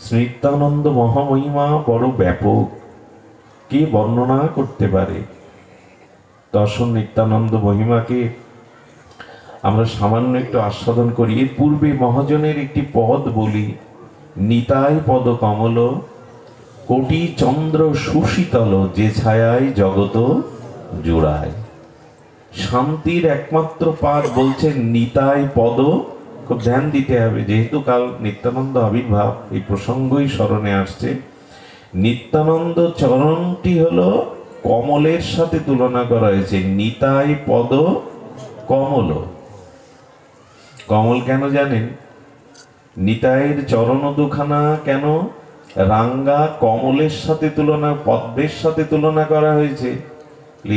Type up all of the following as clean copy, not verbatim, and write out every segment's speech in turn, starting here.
নিত্যানন্দ মহামহিমা বড় ব্যাপক, কে বর্ণনা করতে পারে? দর্শন নিত্যানন্দ মহিমাকে আমরা সামান্য একটু আস্বাদন করি। এর পূর্বে মহাজনের একটি পদ বলি। নিতাই পদ কমল, কোটি চন্দ্র সুশীতল, যে ছায়ায় জগত জোড়ায়। শান্তির একমাত্র পাঠ বলছেন নিতাই পদ। খুব ধ্যান দিতে হবে, যেহেতু কাল নিত্যানন্দ আবির্ভাব, এই প্রসঙ্গই স্মরণে আসছে। নিত্যানন্দ চরণটি হলো কমলের সাথে তুলনা করা হয়েছে। নিতাই পদ কমল। কমল কেন জানেন? নিতাইয়ের চরণ দুখানা কেন রাঙ্গা কমলের সাথে তুলনা, পদ্মের সাথে তুলনা করা হয়েছে?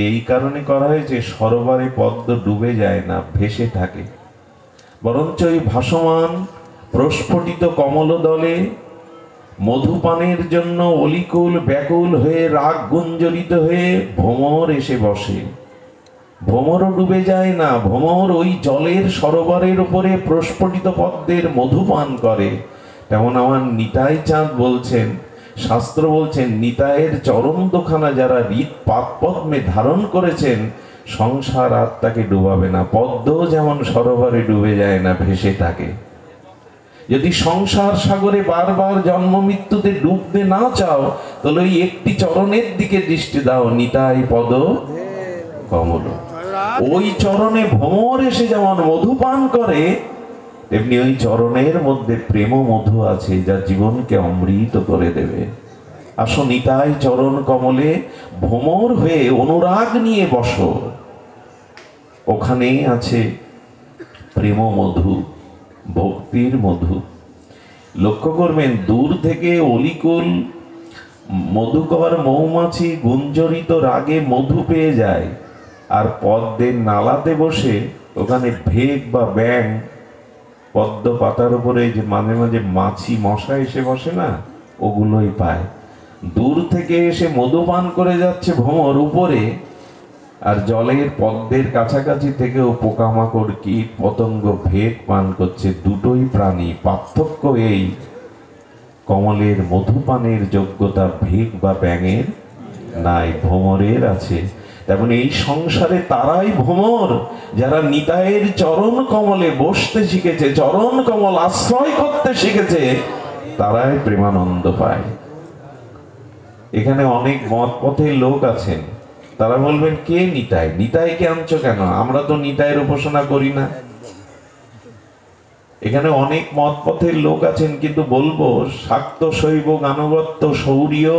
এই কারণে করা হয়েছে, সরোবরে পদ্ম ডুবে যায় না, ভেসে থাকে। বরঞ্চ এই ভাসমান প্রস্ফুটিত কমল দলে মধুপানের জন্য অলিকুল ব্যাকুল হয়ে রাগ গুঞ্জরিত হয়ে ভ্রমর এসে বসে। ভ্রমরও ডুবে যায় না, ভ্রমর ওই জলের সরোবরের উপরে প্রস্ফুটিত পদ্মের মধুপান করে। তেমন আমার নিতাই চাঁদ বলছেন, শাস্ত্র বলছেন, নিতাইয়ের চরণ দুখানা যারা হৃদ পাদ পদ্মে ধারণ করেছেন, সংসার আর তাকে ডুবাবে না। পদ্ম যেমন সরোবরে ডুবে যায় না, ভেসে থাকে। যদি সংসার সাগরে বারবার জন্ম মৃত্যুতে ডুবতে না চাও, তাহলে ওই একটি চরণের দিকে দৃষ্টি দাও, নিতাই পদ কমল। ওই চরণে ভ্রমর এসে যেমন মধুপান করে, তেমনি ওই চরণের মধ্যে প্রেম মধু আছে, যা জীবনকে অমৃত করে দেবে। আসো নিতাই চরণ কমলে ভ্রমর হয়ে অনুরাগ নিয়ে বসো। ওখানেই আছে প্রেম মধু, ভক্তির মধু। লক্ষ্য করবেন, দূর থেকে অলিকুল মধুকর মৌমাছি গুঞ্জরিত রাগে মধু পেয়ে যায়, আর পদ্মের নালাতে বসে ওখানে ভেক বা ব্যাং, পদ্ম পাতার উপরে যে মাঝে মাঝে মাছি মশা এসে বসে না, ওগুলোই পায়। দূর থেকে এসে মধুপান করে যাচ্ছে ভ্রমর উপরে, আর জলের পদ্মের কাছাকাছি থেকেও পোকামাকড় কীট পতঙ্গ ভেক পান করছে। দুটোই প্রাণী, পার্থক্য এই, কমলের মধুপানের যোগ্যতা ভেক বা ব্যাঙের নাই, ভ্রমরের আছে। তেমন এই সংসারে তারাই ভ্রমর, যারা নিতাইয়ের চরণ কমলে বসতে শিখেছে, চরণ কমল আশ্রয় করতে শিখেছে, তারাই প্রেমানন্দ পায়। এখানে অনেক মত পথের লোক আছেন, তারা বলবেন, কে নিতাই? নিতাইকে আনছো কেন? আমরা তো নিতাইয়ের উপাসনা করি না। এখানে অনেক মত পথের লোক আছেন, কিন্তু বলবো, শাক্ত শৈব গানবত্ত সৌরীয়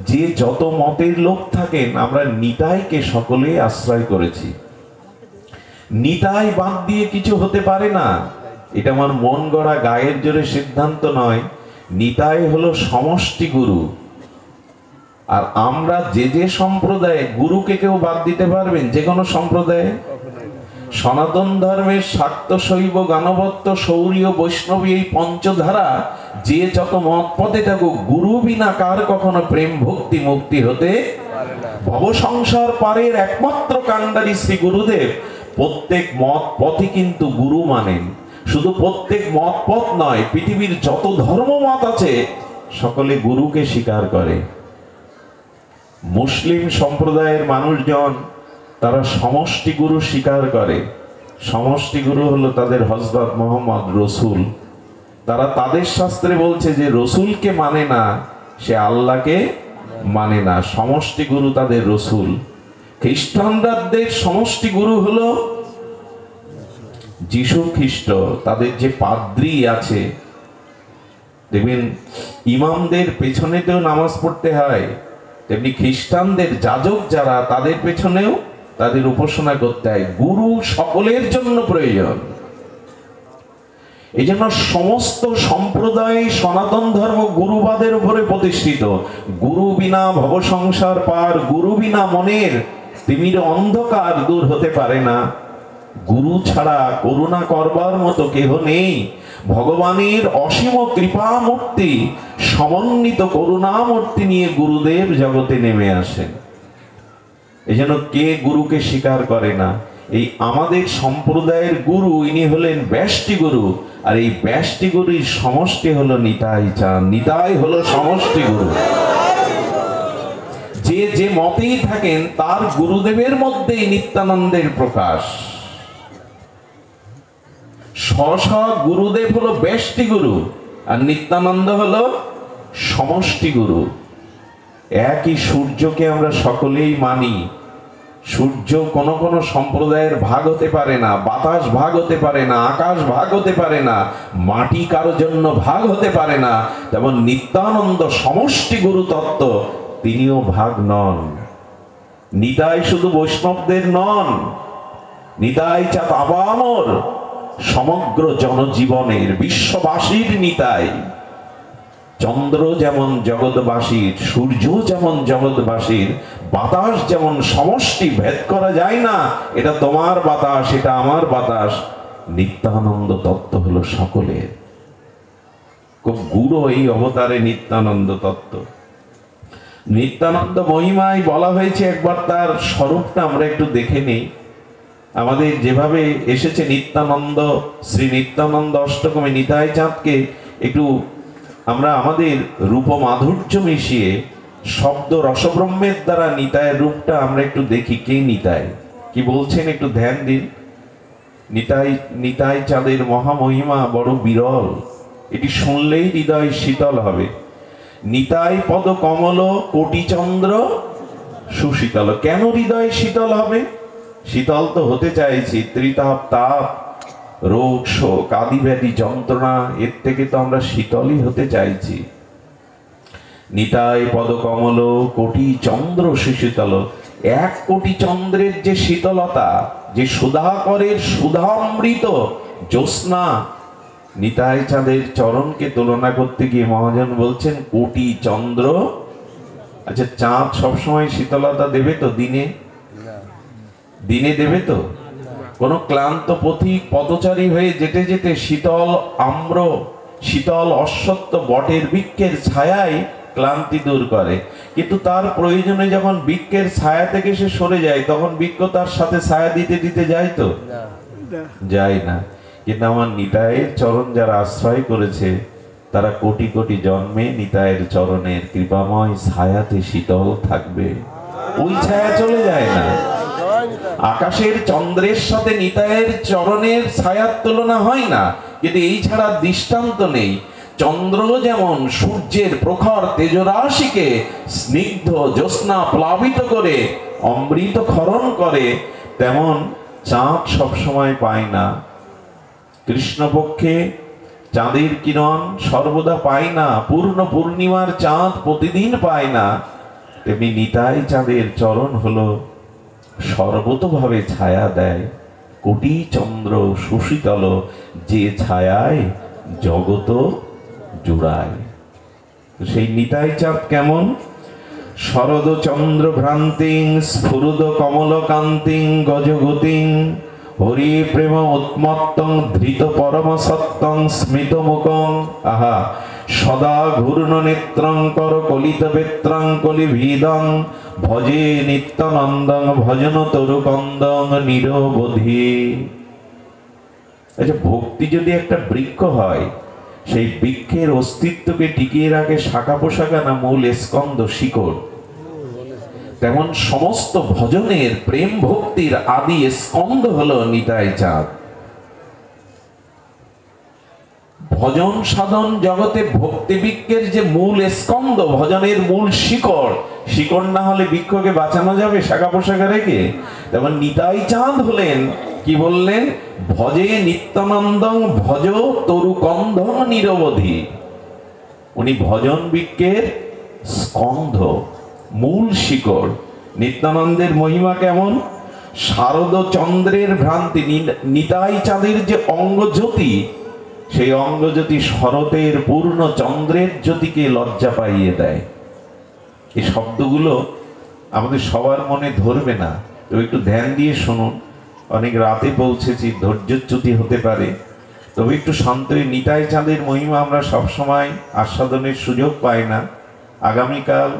যে যত মতের লোক থাকেন, আমরা নিতাইকে সকলে আশ্রয় করেছি। নিতাই বাদ দিয়ে কিছু হতে পারে না। এটা আমার মন গড়া গায়ের জোরে সিদ্ধান্ত নয়। নিতাই হলো সমষ্টি গুরু। আর আমরা যে যে সম্প্রদায়ে, গুরুকে কেউ বাদ দিতে পারবেন? যে কোনো সম্প্রদায়ে। সনাতন ধর্মের শাক্ত শৈব গানবত্ত সৌরীয় বৈষ্ণবী এই পঞ্চধারা যে যত মত পথে থাকুক, গুরু বিনা কার কখনো প্রেম ভক্তি মুক্তি হতে ভব সংসার পারের একমাত্র কান্ডারী শ্রী গুরুদেব প্রত্যেক মত পথই কিন্তু গুরু মানেন। শুধু প্রত্যেক মত পথ নয়, পৃথিবীর যত ধর্মমত আছে সকলে গুরুকে স্বীকার করে। মুসলিম সম্প্রদায়ের মানুষজন তারা সমষ্টি গুরু স্বীকার করে। সমষ্টি গুরু হলো তাদের হযরত মুহাম্মদ রসুল। তারা তাদের শাস্ত্রে বলছে যে রসুলকে মানে না, সে আল্লাহকে মানে না। সমষ্টি গুরু তাদের রসুল। খ্রিস্টানদের সমষ্টি গুরু হলো যিশু খ্রিস্ট। তাদের যে পাদ্রী আছে, দেখবেন ইমামদের পেছনেতেও নামাজ পড়তে হয়, তেমনি খ্রিস্টানদের যাজক যারা, তাদের পেছনেও তাদের উপাসনা করতে হয়। গুরু সকলের জন্য প্রয়োজন। এই জন্য সমস্ত সম্প্রদায় সনাতন ধর্ম গুরুবাদের উপরে প্রতিষ্ঠিত। গুরু বিনা ভব সংসার পার, গুরু বিনা মনের তিমির অন্ধকার দূর হতে পারে না। গুরু ছাড়া করুণা করবার মতো কেহ নেই। ভগবানের অসীম কৃপা মূর্তি, সমন্বিত করুণা মূর্তি নিয়ে গুরুদেব জগতে নেমে আসেন। এই জন্য কে গুরুকে স্বীকার করে না? এই আমাদের সম্প্রদায়ের গুরু ইনি হলেন ব্যষ্টি গুরু, আর এই ব্যষ্টি গুরুর সমষ্টি হলো নিতাই চাঁদ। নিতাই হলো সমষ্টি গুরু। যে যে মতেই থাকেন তার গুরুদেবের মধ্যেই নিত্যানন্দের প্রকাশ। স্ব গুরুদেব হলো ব্যষ্টি গুরু, আর নিত্যানন্দ হলো সমষ্টি গুরু। একই সূর্যকে আমরা সকলেই মানি। সূর্য কোন কোন সম্প্রদায়ের ভাগ হতে পারে না, বাতাস ভাগ হতে পারে না, আকাশ ভাগ হতে পারে না, মাটি কারোর জন্য ভাগ হতে পারে না। তেমন নিত্যানন্দ সমষ্টি গুরু তত্ত্ব, তিনিও ভাগ নন। নিতাই শুধু বৈষ্ণবদের নন, নিতাই চাঁদ আবামর সমগ্র জনজীবনের, বিশ্ববাসীর নিতাই। চন্দ্র যেমন জগৎবাসীর, সূর্য যেমন জগৎবাসীর, বাতাস যেমন সমষ্টি, ভেদ করা যায় না, এটা তোমার বাতাস, এটা আমার বাতাস। নিত্যানন্দ তত্ত্ব হলো সকলের। খুব গূঢ় এই অবতারে নিত্যানন্দ তত্ত্ব। নিত্যানন্দ মহিমায় বলা হয়েছে, একবার তার স্বরূপটা আমরা একটু দেখে নিই। আমাদের যেভাবে এসেছে নিত্যানন্দ, শ্রী নিত্যানন্দ অষ্টকমে নিতাই চাঁদকে একটু আমরা আমাদের রূপ মাধুর্য মিশিয়ে শব্দ রসব্রহ্মের দ্বারা নিতায়ের রূপটা আমরা একটু দেখি। কে নিতাই, কি বলছেন একটু ধ্যান দিন। নিতাই নিতাই চাঁদের মহামহিমা বড় বিরল, এটি শুনলেই হৃদয় শীতল হবে। নিতাই পদ কমল কোটি চন্দ্র সুশীতল। কেন হৃদয় শীতল হবে? শীতল তো হতে চাইছি, ত্রিতাপ তাপ রোগ শোক আদি ব্যাধি যন্ত্রণা, এর থেকে তো আমরা শীতলই হতে চাইছি। নিতাই পদ কমল কোটি চন্দ্র সুশীতল। 1 কোটি চন্দ্রের যে শীতলতা, যে সুধাকরের সুধামৃত জ্যোৎস্না, নিতাই চাঁদের চরণকে তুলনা করতে গিয়ে মহাজন বলছেন কোটি চন্দ্র। আচ্ছা, চাঁদ সবসময় শীতলতা দেবে তো? দিনে দিনে দেবে তো? কোন ক্লান্ত পথিক পদচারী হয়ে যেতে যেতে শীতল আম্র, শীতল অশ্বত্থ বটের বৃক্ষের ছায়ায় ক্লান্তি দূর করে, কিন্তু তার প্রয়োজনে যখন বৃক্ষের ছায়া থেকে সে সরে যায়, তখন বৃক্ষ তার সাথে ছায়া দিতে দিতে যায় তো? যায় না। কিন্তু আমার নিতাইয়ের চরণ যারা আশ্রয় করেছে, তারা কোটি কোটি জন্মে নিতাইয়ের চরণের কৃপাময় ছায়াতে শীতল থাকবে। ওই ছায়া চলে যায় না। আকাশের চন্দ্রের সাথে নিতাইয়ের চরণের ছায়ার তুলনা হয় না, কিন্তু এই ছাড়া দৃষ্টান্ত নেই। চন্দ্র যেমন সূর্যের প্রখর তেজরাশিকে স্নিগ্ধ জ্যোৎস্না প্লাবিত করে অমৃত ক্ষরণ করে, তেমন চাঁদ সবসময় পায় না। কৃষ্ণপক্ষে চাঁদের কিরণ সর্বদা পায় না, পূর্ণ পূর্ণিমার চাঁদ প্রতিদিন পায় না। তেমনি নিতাই চাঁদের চরণ হলো সর্বতভাবে ছায়া দেয়, কোটি চন্দ্র সুশীতল, যে ছায়ায় জগত জুড়ায়। সেই নিতাই চাঁদ কেমন? শরদ চন্দ্র ভ্রান্তিং স্ফুরুদ কমল কান্তিং গজগতিং হরি প্রেম উন্মত্তং ধৃত পরম সত্যং স্মিত মুখং। আহা, সদা ঘূর্ণ নেত্রং কর কলিত বেত্রং কলিভিদং ভজে নিত্যানন্দং ভজন তরুকন্দং নিরবধি। আচ্ছা, ভক্তি যদি একটা বৃক্ষ হয়, সেই বৃক্ষের অস্তিত্বকে টিকিয়ে রাখে শাখা পোশাখা না মূল স্কন্দ শিকড়, তেমন সমস্ত ভজনের প্রেম ভক্তির আদি স্কন্দ হলো নিতাই চাঁদ। ভজন সাধন জগতে ভক্তি বৃক্ষের যে মূল স্কন্দ, ভজনের মূল শিকড়, শিকড় না হলে বৃক্ষকে বাঁচানো যাবে শাখা পোশাখা রেখে? তেমন নিতাই চাঁদ হলেন, কি বললেন? ভজে নিত্যানন্দং ভজ তরুকন্ধং নিরবধি। উনি ভজন বৃক্ষের স্কন্ধ, মূল শিকড়। নিত্যানন্দের মহিমা কেমন? শারদ চন্দ্রের ভ্রান্তি, নিতাই চাঁদের যে অঙ্গজ্যোতি, সেই অঙ্গজ্যোতি শরতের পূর্ণ চন্দ্রের জ্যোতিকে লজ্জা পাইয়ে দেয়। এই শব্দগুলো আমাদের সবার মনে ধরবে না, তো একটু ধ্যান দিয়ে শুনুন। অনেক রাতে পৌঁছেছি, ধৈর্যচ্যুতি হতে পারে, তবে একটু শান্ত হয়ে। নিতাই চাঁদের মহিমা আমরা সবসময় আস্বাদনের সুযোগ পাই না। আগামীকাল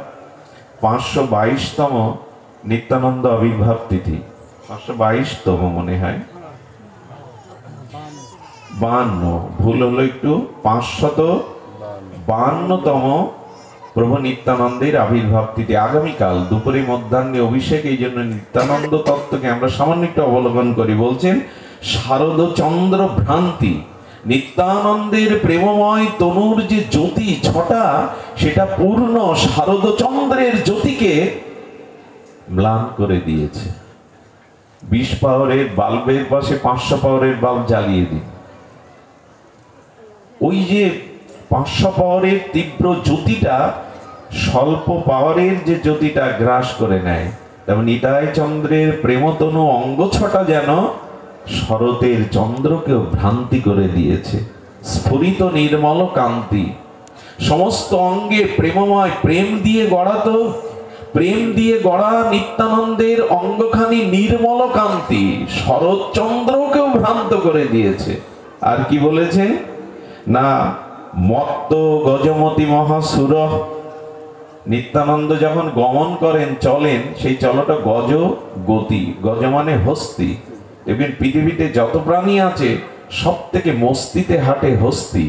522তম নিত্যানন্দ আবির্ভাব তিথি। 522তম মনে হয়, 52, ভুল হলো একটু, 552তম প্রভু নিত্যানন্দের আবির্ভাব তিথি আগামীকাল দুপুরে মধ্যাহ্নে অভিষেক। এই জন্য নিত্যানন্দ তত্ত্বকে আমরা সামান্য একটু অবলোকন করি। বলছেন শারদচন্দ্র ভ্রান্তি, নিত্যানন্দের প্রেমময় তনুর যে জ্যোতি ছটা, সেটা পূর্ণ শারদচন্দ্রের জ্যোতিকে ম্লান করে দিয়েছে। 20 পাওয়ারের বাল্বের পাশে 500 পাওয়ারের বাল্ব জ্বালিয়ে দিন, ওই যে 500 পাওয়ারের তীব্র জ্যোতিটা স্বল্প পাওয়ারের যে জ্যোতিটা গ্রাস করে নেয়, তেমন নিতাই চন্দ্রের প্রেমতনু অঙ্গ ছটা যেন শরতের চন্দ্রকেও ভ্রান্তি করে দিয়েছে। স্ফুরিত নির্মল কান্তি, সমস্ত অঙ্গে প্রেমময়, প্রেম দিয়ে গড়া, তো প্রেম দিয়ে গড়া নিত্যানন্দের অঙ্গখানি নির্মল কান্তি শরৎচন্দ্রকেও ভ্রান্ত করে দিয়েছে। আর কি বলেছেন না, মত্ত গজমতি মহাসুর, নিত্যানন্দ যখন গমন করেন, চলেন, সেই চলটা গজ গতি, গজ মানে হস্তি। দেখবেন পৃথিবীতে যত প্রাণী আছে সব থেকে মস্তিতে হাঁটে হস্তি।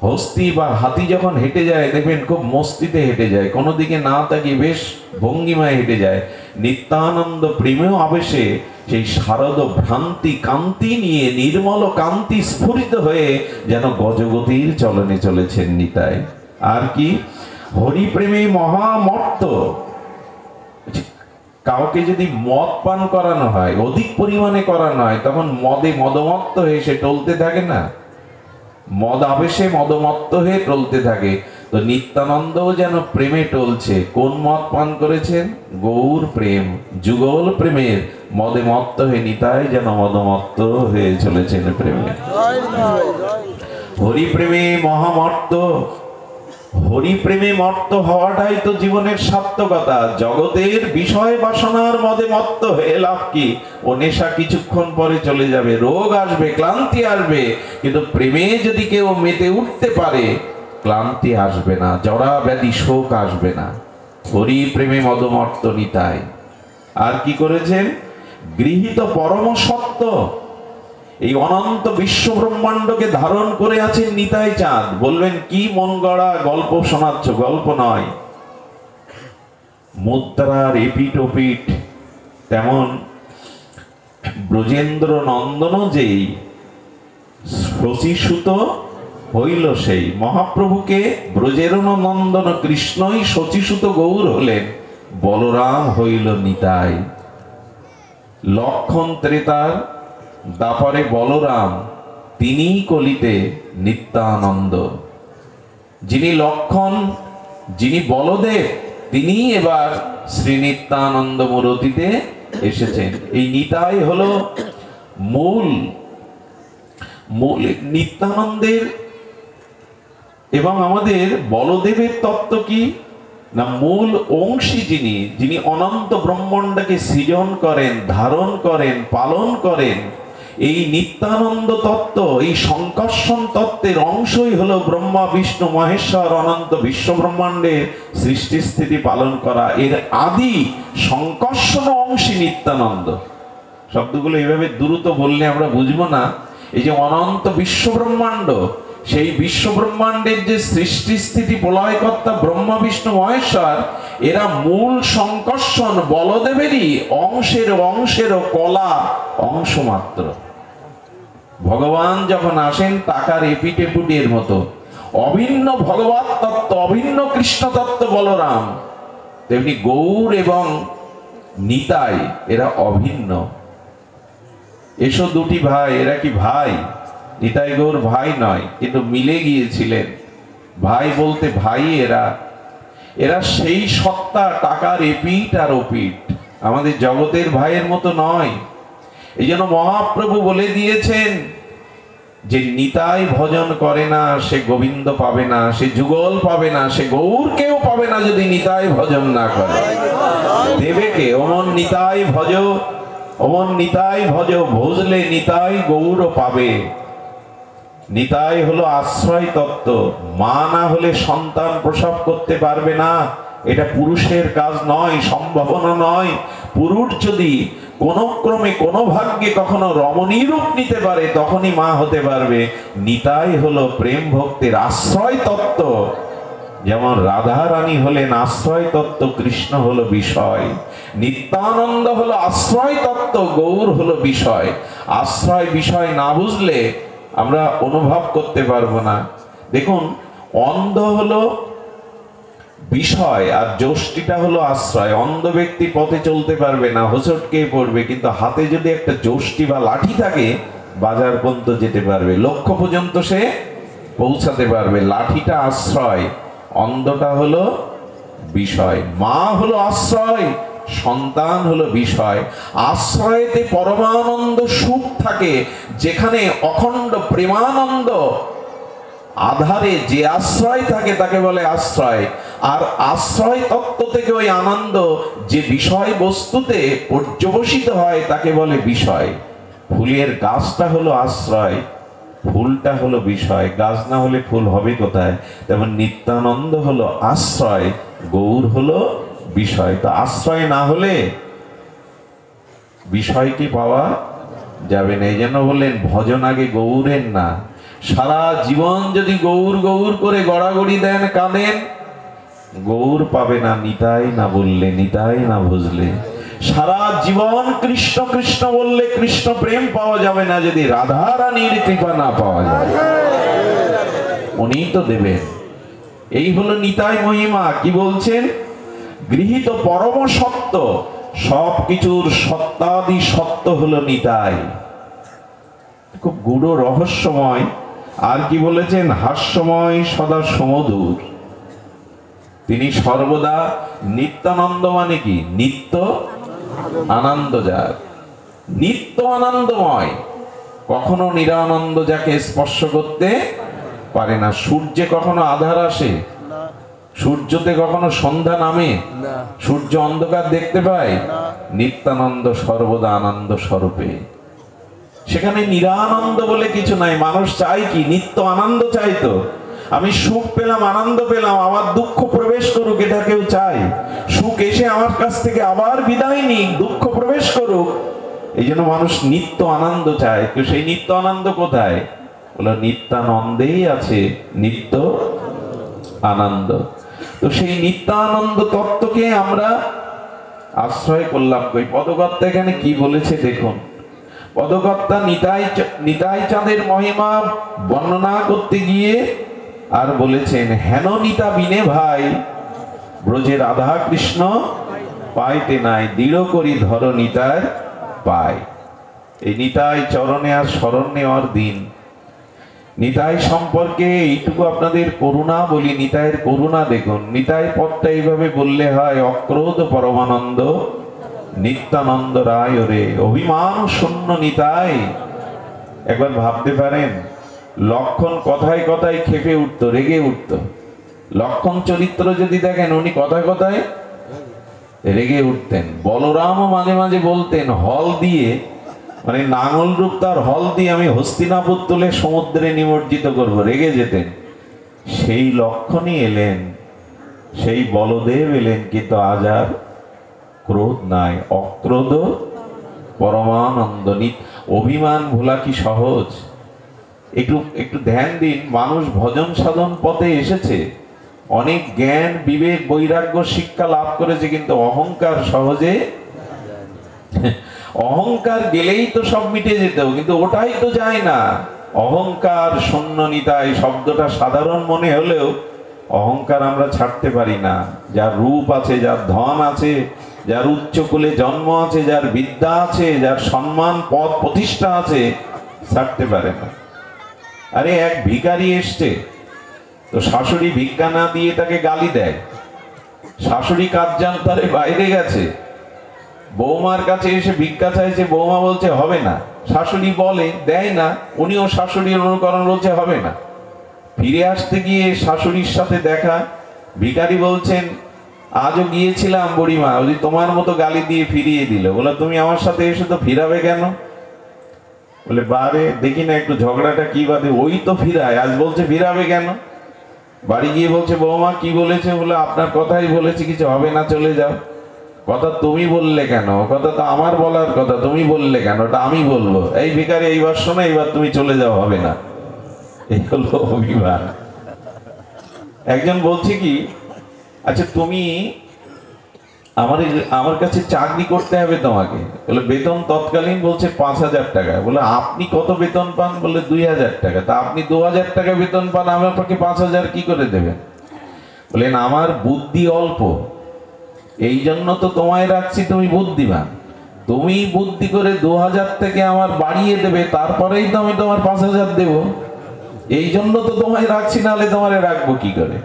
হস্তি বা হাতি যখন হেঁটে যায় দেখবেন খুব মস্তিতে হেঁটে যায়, কোনো দিকে না তাকিয়ে বেশ ভঙ্গিমায় হেঁটে যায়। নিত্যানন্দ প্রেমেও আবেশে সেই শারদ ভ্রান্তি কান্তি নিয়ে নির্মল কান্তি স্ফুরিত হয়ে যেন গজগতির চলনে চলেছেন নিতাই। আর কি হরিপ্রেমে মহামত্ত, কাউকে যদি মদ পান করানো হয়, অধিক পরিমাণে করানো হয়, তখন মদে মদমত্ত হয়ে সে টলতে থাকে না, মদ আবেশে মদমত্ত হয়ে টলতে থাকে। তো নিত্যানন্দও যেন প্রেমে টলছে। কোন মদ পান করেছেন? গৌর প্রেম, যুগল প্রেমের মদে মত্ত হয়ে নিতাই যেন মদমত্ত হয়ে চলেছেন প্রেমে। হরি প্রেমে মহামত্ত, হরি প্রেমে মত্ত হওয়াটাই তো জীবনের সার্থকতা। জগতের বিষয় বাসনার মদে মত্ত হয়ে লাভ কি? ও নেশা কিছুক্ষণ পরে চলে যাবে, রোগ আসবে, ক্লান্তি আসবে, কিন্তু প্রেমে যদি কেউ মেতে উঠতে পারে ক্লান্তি আসবে না, জরা ব্যাধি শোক আসবে না। হরি প্রেমে মদমত্ত নিতাই। আর কি করেছেন? গৃহীত পরম সত্য, এই অনন্ত বিশ্ব ব্রহ্মাণ্ডকে ধারণ করে আছেন নিতাই চাঁদ। বলবেন কি মন গড়া গল্প শোনাচ্ছ? গল্প নয়, মুদ্রার এপিঠ ওপিঠ। তেমন ব্রজেন্দ্র নন্দন যেই শশীসুত হইল, সেই মহাপ্রভুকে ব্রজের নন্দন কৃষ্ণই শচীসুত গৌর হলেন, বলরাম হইল নিতাই। লক্ষণ ত্রেতার দাপরে বলরাম, তিনি কলিতে নিত্যানন্দ। যিনি লক্ষণ, যিনি বলদেব, তিনি এবার শ্রী নিত্যানন্দ মূরতিতে এসেছেন। এই নিতাই হলো মূল নিত্যানন্দের। এবং আমাদের বলদেবের তত্ত্ব কি না, মূল অংশী যিনি, যিনি অনন্ত ব্রহ্মাণ্ডকে সৃজন করেন, ধারণ করেন, পালন করেন। এই নিত্যানন্দ তত্ত্ব, এই সংকর্ষণ তত্ত্বের অংশই হলো ব্রহ্মা বিষ্ণু মহেশ্বর অনন্ত বিশ্ব ব্রহ্মাণ্ডের সৃষ্টি স্থিতি পালন করা। এর আদি সংকর্ষণ অংশী নিত্যানন্দ। শব্দগুলো এইভাবে দ্রুত বললে আমরা বুঝবো না। এই যে অনন্ত বিশ্ব ব্রহ্মাণ্ড, সেই বিশ্ব ব্রহ্মাণ্ডের যে সৃষ্টি স্থিতি প্রলয়কর্তা ব্রহ্মা বিষ্ণু মহেশ্বর, এরা মূল সংকর্ষণ বলদেবেরই অংশের কলা অংশ মাত্র। ভগবান যখন আসেন টাকার এপিটেপুটের মতো, অভিন্ন ভগবত তত্ত্ব, অভিন্ন কৃষ্ণ তত্ত্ব বলরাম, তেমনি গৌর এবং নিতাই এরা অভিন্ন। এসো দুটি ভাই, এরা কি ভাই? নিতাই গৌর ভাই নয়, কিন্তু মিলে গিয়েছিলেন। ভাই বলতে ভাই এরা, এরা সেই সত্তা, টাকার এপিঠ আর ওপিঠ, আমাদের জগতের ভাইয়ের মতো নয়। এই জন্য মহাপ্রভু বলে দিয়েছেন যে নিতাই ভজন করে না সে গোবিন্দ পাবে না, সে যুগল পাবে না, সে গৌরকেও পাবে না যদি নিতাই ভজন না করে। দেবেকে অমন নিতাই ভজ, অমন নিতাই ভজ, ভজলে নিতাই গৌর পাবে। নিতাই হলো আশ্রয় তত্ত্ব। মা না হলে সন্তান প্রসব করতে পারবে না, এটা পুরুষের কাজ নয়, সম্ভাবনা নয়। পুরুষ যদি কোনো ক্রমে কোনো ভাগ্যে কখনো রমণী রূপ নিতে পারে, তখনই মা হতে পারবে। নিতাই হলো প্রেম ভক্তির আশ্রয় তত্ত্ব। যেমন রাধা রানী হলেন আশ্রয় তত্ত্ব, কৃষ্ণ হলো বিষয়। নিত্যানন্দ হলো আশ্রয় তত্ত্ব, গৌর হলো বিষয়। আশ্রয় বিষয় না বুঝলে আমরা অনুভব করতে পারবো না। দেখুন, অন্ধ হলো বিষয় আর যষ্টিটা হলো আশ্রয়। অন্ধ ব্যক্তি পথে চলতে পারবে না, হোঁচটকে পড়বে, কিন্তু হাতে যদি একটা যষ্টি বা লাঠি থাকে বাজার পর্যন্ত যেতে পারবে, লক্ষ্য পর্যন্ত সে পৌঁছাতে পারবে। লাঠিটা আশ্রয়, অন্ধটা হলো বিষয়। মা হলো আশ্রয়, সন্তান হলো বিষয়। আশ্রয়েতে পরমানন্দ সুখ থাকে, যেখানে অখণ্ড প্রেমানন্দ আধারে যে আশ্রয় থাকে তাকে বলে আশ্রয়। আর আশ্রয় তত্ত্ব থেকে ওই আনন্দ যে বিষয় বস্তুতে পর্যবসিত হয় তাকে বলে বিষয়। ফুলের গাছটা হলো আশ্রয়, ফুলটা হলো বিষয়। গাছ না হলে ফুল হবে কোথায়? তেমন নিত্যানন্দ হলো আশ্রয়, গৌর হলো বিষয়। তো আশ্রয় না হলে বিষয়কে পাওয়া যাবে না। এই জন্য বললেন ভজন আগে গৌরের না। সারা জীবন যদি গৌর গৌর করে গড়াগড়ি দেন, কাঁদেন, গৌর পাবে না নিতাই না বললে, নিতাই না বুঝলে। সারা জীবন কৃষ্ণ কৃষ্ণ বললে কৃষ্ণ প্রেম পাওয়া যাবে না, যদি রাধা রানীর কৃপা না পাওয়া যায়। উনি তো দেবেন। এই হলো নিতাই মহিমা। কি বলছেন? গৃহীত পরম সত্য, সব কিছুর সত্যাদি সত্য হলো নিতাই। খুব গূঢ় রহস্যময়। আর কি বলেছেন? হাস্যময় সদা সমধুর। তিনি সর্বদা নিত্যানন্দ। মানে কি? নিত্য আনন্দ যার, নিত্য আনন্দময়। কখনো নিরানন্দ যাকে স্পর্শ করতে পারে না। সূর্যে কখনো আধার আসে? সূর্যতে কখনো সন্ধ্যা নামে? সূর্য অন্ধকার দেখতে পায়? নিত্যানন্দ সর্বদা আনন্দ স্বরূপে। সেখানে নিরানন্দ বলে কিছু নাই। মানুষ চাই কি? নিত্য আনন্দ চাইতো। আমি সুখ পেলাম, আনন্দ পেলাম, আবার দুঃখ প্রবেশ করুক, এটা কেউ চায়? সুখ এসে আমার কাছ থেকে আবার বিদায় নিক, দুঃখ প্রবেশ করুক। এই জন্য মানুষ নিত্য আনন্দ চায়। তো সেই নিত্য আনন্দ কোথায়? বলো নিত্যানন্দেই আছে নিত্য আনন্দ। তো সেই নিত্যানন্দ তত্ত্বকে আমরা আশ্রয় করলাম। কই পদকর্তা এখানে কি বলেছে দেখুন। পদকর্তা নিতাই চাঁদের মহিমা বর্ণনা করতে গিয়ে আর বলেছেন, হেন নিতা বিনে ভাই ব্রজে রাধা কৃষ্ণ পাইতে নাই, দৃঢ় করি ধর নিতাই পায়। এই নিতাই চরণে আর শরণ নেওয়ার দিন। নিতাই সম্পর্কে এইটুকু আপনাদের করুণা বলি, নিতাইয়ের করুণা দেখুন। নিতাই পদটা এইভাবে বললে হয়, অক্রোধ পরমানন্দ নিত্যানন্দ রায় ওরে অভিমান শূন্য নিতাই। একবার ভাবতে পারেন, লক্ষণ কথায় কথায় খেপে উঠতো, রেগে উঠতো। লক্ষণ চরিত্র যদি দেখেন, উনি কথায় কথায় রেগে উঠতেন। বলরামও মাঝে মাঝে বলতেন, হল দিয়ে, মানে নাঙল রূপ তার, হল দিয়ে আমি হস্তিনাপুর তুলে সমুদ্রে নিমজ্জিত করব, রেগে যেতেন। সেই লক্ষণই এলেন, সেই বলদেব এলেন, কিন্তু আজ আর ক্রোধ নাই, অক্রোধ পরমানন্দ। অভিমান ভোলা কি সহজ? একটু একটু ধ্যান দিন। মানুষ ভজন সাধন পথে এসেছে, অনেক জ্ঞান বিবেক বৈরাগ্য শিক্ষা লাভ করেছে, কিন্তু অহংকার সহজে, অহংকার গেলেই তো সব মিটে যেত, কিন্তু ওটাই তো যায় না। অহংকার শূন্য নিতাই শব্দটা সাধারণ মনে হলেও অহংকার আমরা ছাড়তে পারি না। যার রূপ আছে, যার ধন আছে, যার উচ্চ কুলে জন্ম আছে, যার বিদ্যা আছে, যার সম্মান পদ প্রতিষ্ঠা আছে, ছাড়তে পারে না। আরে এক ভিখারি এসছে, তো শাশুড়ি ভিক্ষা না দিয়ে তাকে গালি দেয়। শাশুড়ি কাজ জানতারে বাইরে গেছে, বৌমার কাছে এসে ভিক্ষা চাইছে, বৌমা বলছে হবে না। শাশুড়ি বলে, দেয় না, উনিও শাশুড়ির অনুকরণ, বলছে হবে না। ফিরে আসতে গিয়ে শাশুড়ির সাথে দেখা, ভিখারি বলছেন, আজও গিয়েছিলাম বুড়িমা, ওই তোমার মতো গালি দিয়ে ফিরিয়ে দিল। বলে, তুমি আমার সাথে এসে তো ফিরাবে কেন? বলে, বারে দেখি না একটু ঝগড়াটা কি বাদে, ওই তো ফিরায়, আজ বলছে ফিরাবে কেন? বাড়ি গিয়ে বলছে, বৌমা কি বলেছে? বলে, আপনার কথাই বলেছি, কিছু হবে না, চলে যাও। কথা তুমি বললে কেন, কথা তো আমার বলার কথা, তুমি বললে কেন, ওটা আমি বলবো। এই ভিখারি এইবার শোনো, এইবার তুমি চলে যাও, হবে না। এই হলো অভিমান। একজন বলছে কি, আচ্ছা তুমি আমার কাছে চাকরি করতে হবে তোমাকে। বলে বেতন তৎকালীন বলছে 5,000 টাকা। বলে আপনি কত বেতন পান? বলে 2,000 টাকা। তা আপনি 2,000 টাকা বেতন পান, আমার পক্ষে 5,000 কি করে দেবেন? বলেন আমার বুদ্ধি অল্প, এই জন্য তো তোমায় রাখছি, তুমি বুদ্ধিমান। তুমি বুদ্ধি করে 2,000 থেকে আমার বাড়িয়ে দেবে, তারপরেই তো আমি তোমার 5,000 দেব। এই জন্য তো তোমায় রাখছি, নাহলে তোমারে রাখবো কি করে?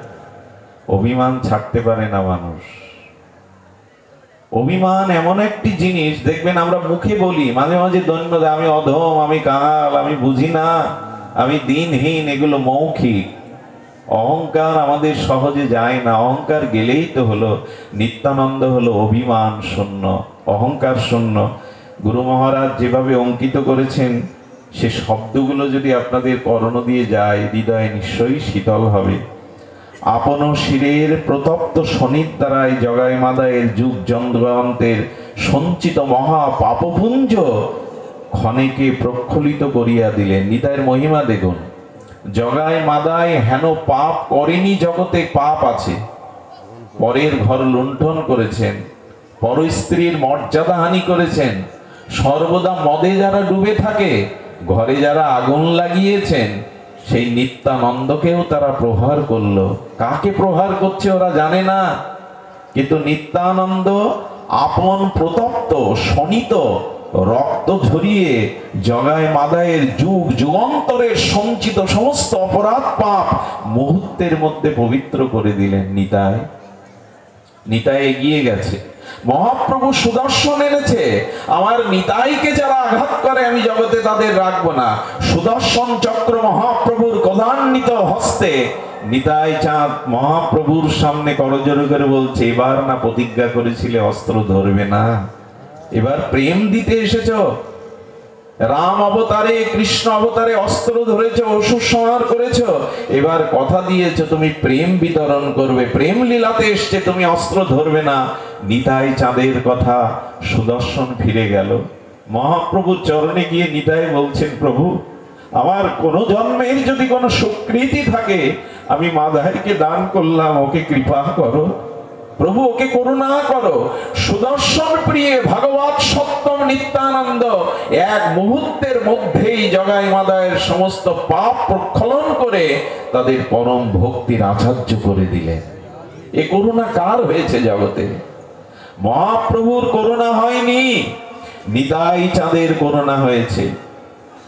অভিমান ছাড়তে পারে না মানুষ। অভিমান এমন একটি জিনিস, দেখবেন আমরা মুখে বলি মাঝে মাঝে ধন্যবাদ, আমি অধম, আমি কাল, আমি বুঝি না, আমি দিনহীন, এগুলো মৌখিক। অহংকার আমাদের সহজে যায় না। অহংকার গেলেই তো হলো। নিত্যানন্দ হলো অভিমান শূন্য, অহংকার শূন্য। গুরু মহারাজ যেভাবে অঙ্কিত করেছেন, সে শব্দগুলো যদি আপনাদের কর্ণ দিয়ে যায়, হৃদয় নিশ্চয়ই শীতল হবে। আপন শিরের প্রতপ্ত শনির দ্বারাই জগাই মাদায়ের যুগ যন্ত্রান্তের সঞ্চিত মহা পাপপুঞ্জ ক্ষণেকে প্রক্ষুলিত করিয়া দিলেন। নিতাইয়ের মহিমা দেখুন। জগাই মাদায় হেন পাপ করেনি, জগতে পাপ আছে। পরের ঘর লুণ্ঠন করেছেন, পর স্ত্রীর মর্যাদা হানি করেছেন, সর্বদা মদে যারা ডুবে থাকে, ঘরে যারা আগুন লাগিয়েছেন, সেই নিত্যানন্দকেও তারা প্রহার করলো। কাকে প্রহার করছে ওরা জানে না, কিন্তু নিত্যানন্দ আপন প্রতপ্ত শনিত রক্ত ঝরিয়ে জগায় মাদায়ের যুগ যুগান্তরের সঞ্চিত সমস্ত অপরাধ পাপ মুহূর্তের মধ্যে পবিত্র করে দিলেন। নিতাই এগিয়ে গেছে। মহাপ্রভু সুদর্শন এনেছে। আমার নিতাইকে যারা আঘাত করে আমি জগতে তাদের রাখবো না। সুদর্শন চক্র মহাপ্রভুর গদান্বিত হস্তে নিতাই চাঁদ মহাপ্রভুর সামনে করজোড়ে করে বলছে, এবার না প্রতিজ্ঞা করেছিলে অস্ত্র ধরবে না, এবার প্রেম দিতে এসেছ। রাম অবতারে কৃষ্ণ অবতারে অস্ত্র ধরেছ, অসুর সংহার করেছ, এবার কথা দিয়েছ তুমি প্রেম বিতরণ করবে। প্রেম লীলাতে এসছে, তুমি অস্ত্র ধরবে না। নিতাই চাঁদের কথা সুদর্শন ফিরে গেল। মহাপ্রভুর চরণে গিয়ে নিতাই বলছেন, প্রভু আমার কোন জন্মের যদি কোনো সুকৃতি থাকে, আমি মাদাইকে দান করলাম, ওকে কৃপা করো প্রভু, ওকে করুণা করো। সুদর্শন প্রিয়ে ভাগবত সত্যম নিত্যানন্দ এক মুহূর্তের মধ্যেই জগাই মাদায়ের সমস্ত পাপ প্রক্ষালন করে তাদের পরম ভক্তির আচার্য করে দিলেন। এ করুণা কার হয়েছে জগতে? মহাপ্রভুর করুণা হয়নি, নিতাই চাঁদের করুণা হয়েছে।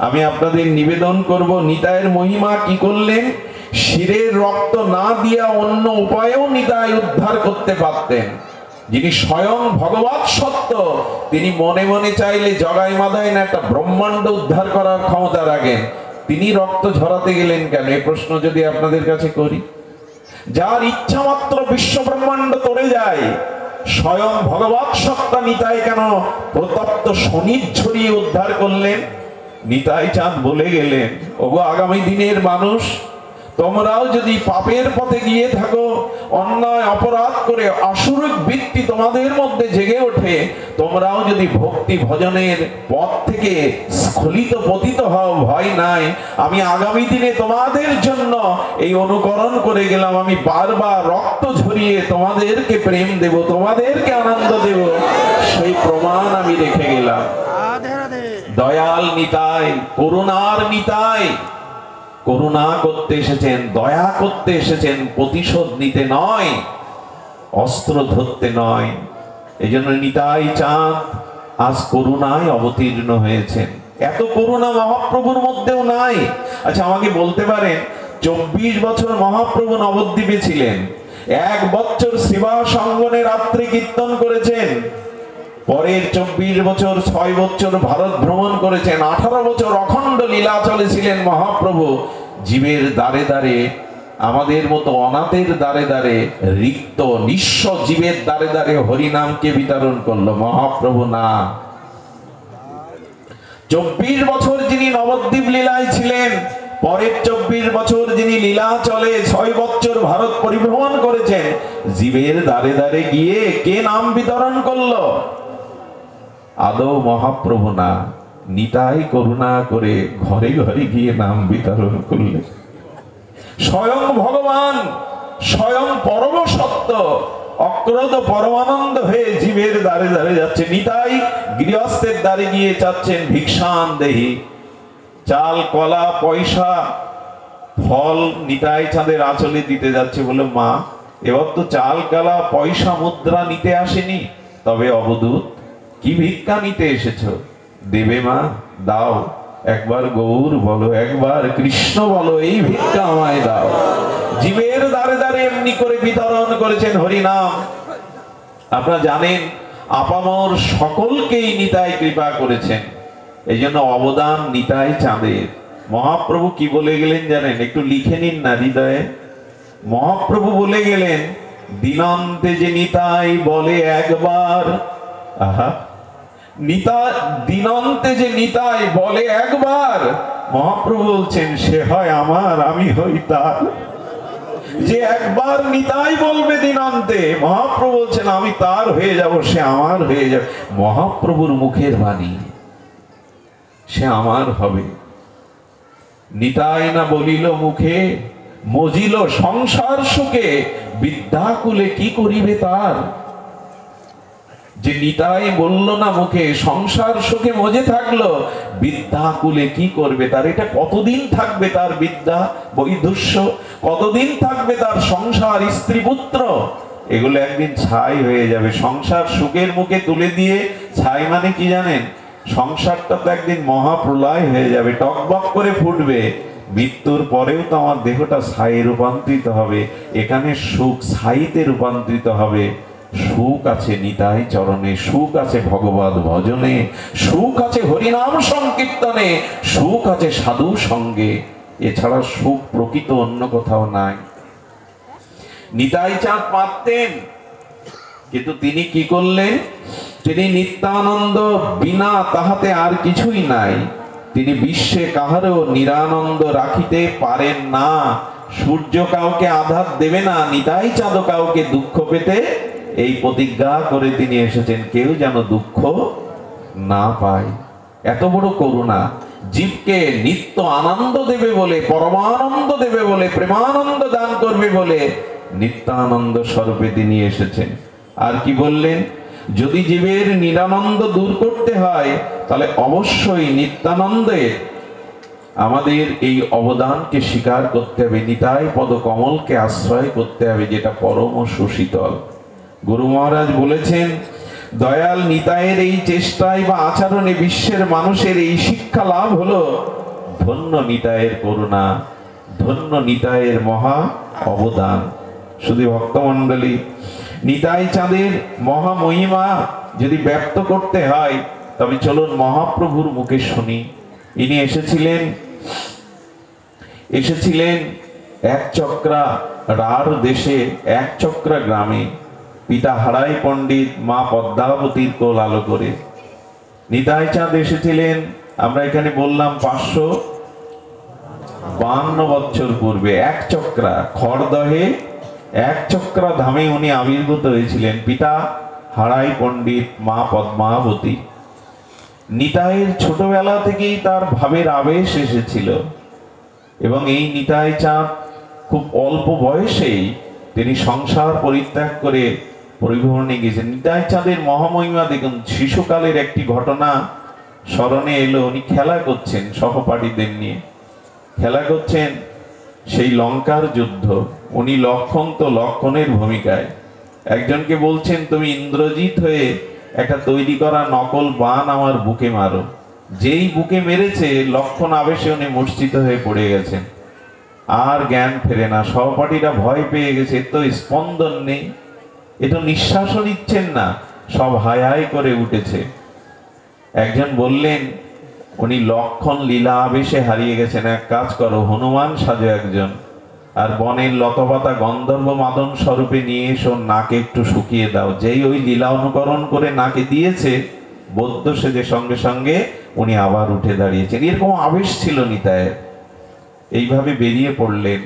আমি আপনাদের নিবেদন করব, নিতাইয়ের মহিমা কি করলেন। শিরের রক্ত না দিয়া অন্য উপায়েও নিতাই উদ্ধার করতে পারতেন। যিনি স্বয়ং ভগবৎ সত্য, তিনি মনে মনে চাইলে জগাই মাদায় না একটা ব্রহ্মাণ্ড উদ্ধার করার ক্ষমতা রাখেন। তিনি রক্ত ঝরাতে গেলেন কেন? এই প্রশ্ন যদি আপনাদের কাছে করি। যার ইচ্ছা মাত্র বিশ্ব ব্রহ্মাণ্ড তরে যায়, স্বয়ং ভগবৎ সত্তা নিতাই কেন প্রতপ্ত শনি ছড়িয়ে উদ্ধার করলেন? নিতাই চাঁদ বলে গেলেন, ওগো আগামী দিনের মানুষ, তোমরাও যদি পাপের পথে গিয়ে থাকো, অন্যায় অপরাধ করে আসুরিক বৃত্তি তোমাদের মধ্যে জেগে ওঠে, তোমরাও যদি ভক্তি ভজনের পথ থেকে স্খলিত পতিত হও, ভয় নাই। আমি আগামী দিনে তোমাদের জন্য এই অনুকরণ করে গেলাম। আমি বারবার রক্ত ঝরিয়ে তোমাদেরকে প্রেম দেব, তোমাদেরকে আনন্দ দেব, সেই প্রমাণ আমি রেখে গেলাম। দয়াল নিতাই, করুণার নিতাই, করুণা করতে এসেছেন, দয়া করতে এসেছেন, প্রতিশোধ নিতে নয়, অস্ত্র ধরতে নয়। এই জন্য নিতাই চাঁদ আজ করুণায় অবতীর্ণ হয়েছেন। এত করুণা মহাপ্রভুর মধ্যেও নাই। আচ্ছা আমাকে বলতে পারেন, 24 বছর মহাপ্রভু নবদ্বীপে ছিলেন, 1 বছর সেবা সঙ্গনে রাত্রি কীর্তন করেছেন, পরের 24 বছর 6 বছর ভারত ভ্রমণ করেছেন, 18 বছর অখণ্ড লীলাচলে ছিলেন মহাপ্রভু। জীবের দ্বারে দ্বারে, আমাদের মতো অনাথের দ্বারে দ্বারে, রিক্ত নিঃস্ব জীবের দ্বারে দ্বারে হরিনামকে বিতরণ করলো মহাপ্রভু না। 24 বছর যিনি নবদ্বীপ লীলায় ছিলেন, পরের 24 বছর যিনি লীলাচলে 6 বছর ভারত পরিভ্রমণ করেছেন, জীবের দ্বারে দ্বারে গিয়ে কে নাম বিতরণ করলো? আদৌ মহাপ্রভু না, নিতাই করুণা করে ঘরে ঘরে গিয়ে নাম বিতরণ করলেন। স্বয়ং ভগবান, স্বয়ং পরম সত্য অক্রোধ পরমানন্দ হয়ে জীবের দ্বারে দ্বারে যাচ্ছে। নিতাই গৃহস্থের দ্বারে গিয়ে চাচ্ছেন ভিক্ষান দেহি, চাল কলা পয়সা ফল নিতাই চাঁদের আঁচলে দিতে যাচ্ছে। বলে মা, এবার তো চাল কলা পয়সা মুদ্রা নিতে আসেনি, তবে অবধূত কি ভিক্ষা নিতে এসেছো? দেবে মা, দাও। একবার গৌর বলো, একবার কৃষ্ণ বলো, এই ভিক্ষা আমায় দাও। জীবের দ্বারে দ্বারে এমনি করে বিতরণ করেছেন হরিনাম। আপনারা জানেন আপামর সকলকেই নিতাই কৃপা করেছেন, এই জন্য অবদান নিতাই চাঁদের। মহাপ্রভু কি বলে গেলেন জানেন? একটু লিখে নিন না হৃদয়ে। মহাপ্রভু বলে গেলেন, দিনান্তে যে নিতাই বলে একবার, আহা, দিনান্তে যে নিতাই বলে একবার, মহাপ্রভু বলছেন সে হয় আমার, আমি হই তার। যে একবার নিতাই বলবে দিনান্তে, মহাপ্রভু বলছেন আমি তার হয়ে যাব, সে আমার হয়ে যাবে। মহাপ্রভুর মুখের বাণী, সে আমার হবে। নিতাই না বলিল মুখে, মজিল সংসার সুখে, বিদ্যাকুলে কি করিবে তার? যে নিতাই বলল না মুখে, সংসার সুখে মজে থাকলো, বিদ্যাকুলে কি করবে তার? এটা কতদিন থাকবে তার বিদ্যা বৈধুষ্য? কতদিন থাকবে তার সংসার স্ত্রী পুত্র? এগুলো একদিন ছাই হয়ে যাবে। সংসার সুখের মুখে তুলে দিয়ে, ছাই মানে কি জানেন? সংসারটা তো একদিন মহাপ্রলয় হয়ে যাবে, টকবক করে ফুটবে। মৃত্যুর পরেও তো আমার দেহটা ছাইয়ে রূপান্তরিত হবে, এখানে সুখ ছাইতে রূপান্তরিত হবে। সুখ আছে নিতাই চরণে, সুখ আছে ভগবত ভজনে, সুখ আছে হরিনাম সংকীর্তনে, সুখ আছে সাধু সঙ্গে। এছাড়া সুখ প্রকৃত অন্য কোথাও নাই। নিতাই চাঁদ পারতেন, কিন্তু তিনি কি করলেন? তিনি নিত্যানন্দ, বিনা তাহাতে আর কিছুই নাই। তিনি বিশ্বে কাহারও নিরানন্দ রাখিতে পারেন না। সূর্য কাউকে আঘাত দেবে না, নিতাই চাঁদ কাউকে দুঃখ পেতে এই প্রতিজ্ঞা করে তিনি এসেছেন, কেউ যেন দুঃখ না পায়। এত বড় করুণা, জীবকে নিত্য আনন্দ দেবে বলে, পরমানন্দ দেবে বলে, প্রেমানন্দ দান করবে বলে নিত্যানন্দ স্বরূপে তিনি এসেছেন। আর কি বললেন? যদি জীবের নিরানন্দ দূর করতে হয়, তাহলে অবশ্যই নিত্যানন্দের আমাদের এই অবদানকে স্বীকার করতে হবে। নিতাই পদ কমলকে আশ্রয় করতে হবে, যেটা পরম সুশীতল। গুরু মহারাজ বলেছেন, দয়াল নিতাইয়ের এই চেষ্টায় বা আচরণে বিশ্বের মানুষের এই শিক্ষা লাভ হলো, ধন্য নিতাইয়ের করুণা, ধন্য নিতাইয়ের মহা অবদান। শুধু ভক্তমণ্ডলী, নিতাই চাঁদের মহা মহিমা যদি ব্যক্ত করতে হয়, তবে চলুন মহাপ্রভুর মুখে শুনি। ইনি এসেছিলেন এক চক্রা রার দেশে, এক চক্রা গ্রামে। পিতা হারাই পণ্ডিত, মা পদ্মাবতীর কোল আলো করে নিতাই চাঁদ এসেছিলেন। আমরা এখানে বললাম 552 বছর পূর্বে এক চক্রা খড়দহে, এক চক্রা ধামে উনি আবির্ভূত হয়েছিলেন। পিতা হারাই পণ্ডিত, মা পদ্মাবতী। নিতাইয়ের ছোটবেলা থেকেই তার ভাবের আবেশ এসেছিল, এবং এই নিতাই চাঁদ খুব অল্প বয়সেই তিনি সংসার পরিত্যাগ করে পরিভ্রমণে গিয়েছেন। নিতাই চাঁদের মহামহিমা দেখুন। শিশুকালের একটি ঘটনা স্মরণে এলো। উনি খেলা করছেন, সহপাঠীদের নিয়ে খেলা করছেন, সেই লঙ্কার যুদ্ধ। উনি লক্ষণ, তো লক্ষণের ভূমিকায় একজনকে বলছেন, তুমি ইন্দ্রজিৎ হয়ে একটা তৈরি করা নকল বান আমার বুকে মারো। যেই বুকে মেরেছে, লক্ষণ আবেশে উনি মূর্ছিত হয়ে পড়ে গেছেন, আর জ্ঞান ফেরে না। সহপাঠীরা ভয় পেয়ে গেছে, তো স্পন্দন নেই, এ তো নিঃশ্বাসও নিচ্ছেন না, সব হায় হায় করে উঠেছে। একজন বললেন, উনি লক্ষণ লীলা আবেশে হারিয়ে গেছেন, এক কাজ করো, হনুমান সাজো একজন, আর বনের লতাপাতা গন্ধর্ব মাদন স্বরূপে নিয়ে এসো, নাকে একটু শুকিয়ে দাও। যেই ওই লীলা অনুকরণ করে নাকে দিয়েছে, বৌদ্ধ সেজে সঙ্গে সঙ্গে উনি আবার উঠে দাঁড়িয়েছেন। এরকম আবেশ ছিল নিতায়ের। এইভাবে বেরিয়ে পড়লেন।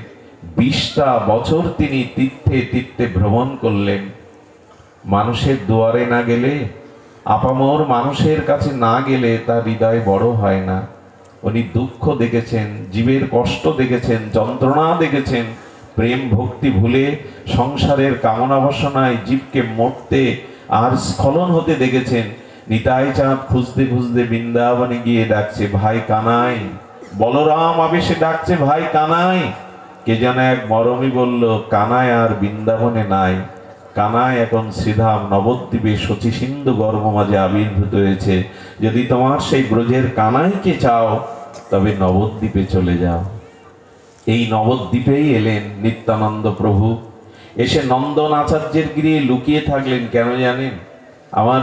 20টা বছর তিনি তীর্থে তীর্থে ভ্রমণ করলেন। মানুষের দুয়ারে না গেলে, আপামর মানুষের কাছে না গেলে তার হৃদয় বড় হয় না। উনি দুঃখ দেখেছেন, জীবের কষ্ট দেখেছেন, যন্ত্রণা দেখেছেন, প্রেম ভক্তি ভুলে সংসারের কামনা বাসনায় জীবকে মরতে আর স্খলন হতে দেখেছেন। নিতাই চাঁদ খুঁজতে খুঁজতে বৃন্দাবনে গিয়ে ডাকছে, ভাই কানাই। বলরাম আবেশে ডাকছে, ভাই কানাই। কে যেন এক মরমী বলল, কানাই আর বৃন্দাবনে নাই, কানাই এখন শ্রীধাম নবদ্বীপে শচী সিন্ধু গর্ভ মাঝে আবির্ভূত হয়েছে। যদি তোমার সেই ব্রজের কানাইকে চাও তবে নবদ্বীপে চলে যাও। এই নবদ্বীপেই এলেন নিত্যানন্দ প্রভু। এসে নন্দন আচার্যের গৃহে লুকিয়ে থাকলেন। কেন জানেন? আমার